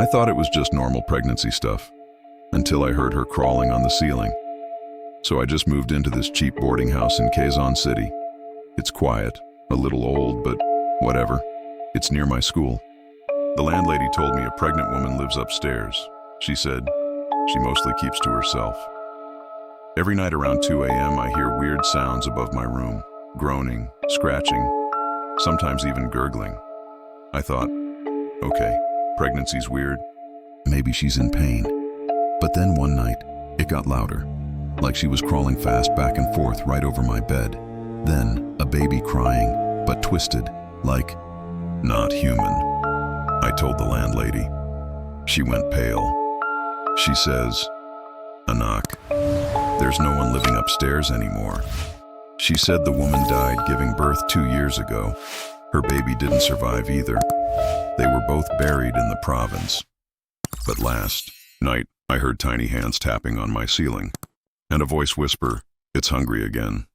I thought it was just normal pregnancy stuff, until I heard her crawling on the ceiling. So I just moved into this cheap boarding house in Quezon City. It's quiet, a little old, but whatever. It's near my school. The landlady told me a pregnant woman lives upstairs. She said she mostly keeps to herself. Every night around 2 a.m. I hear weird sounds above my room, groaning, scratching, sometimes even gurgling. I thought, okay, pregnancy's weird. Maybe she's in pain. But then one night, it got louder, like she was crawling fast back and forth right over my bed. Then a baby crying, but twisted, like not human. I told the landlady. She went pale. She says, "Anak, there's no one living upstairs anymore." She said the woman died giving birth 2 years ago. Her baby didn't survive either. They were both buried in the province. But last night, I heard tiny hands tapping on my ceiling, and a voice whisper, "It's hungry again."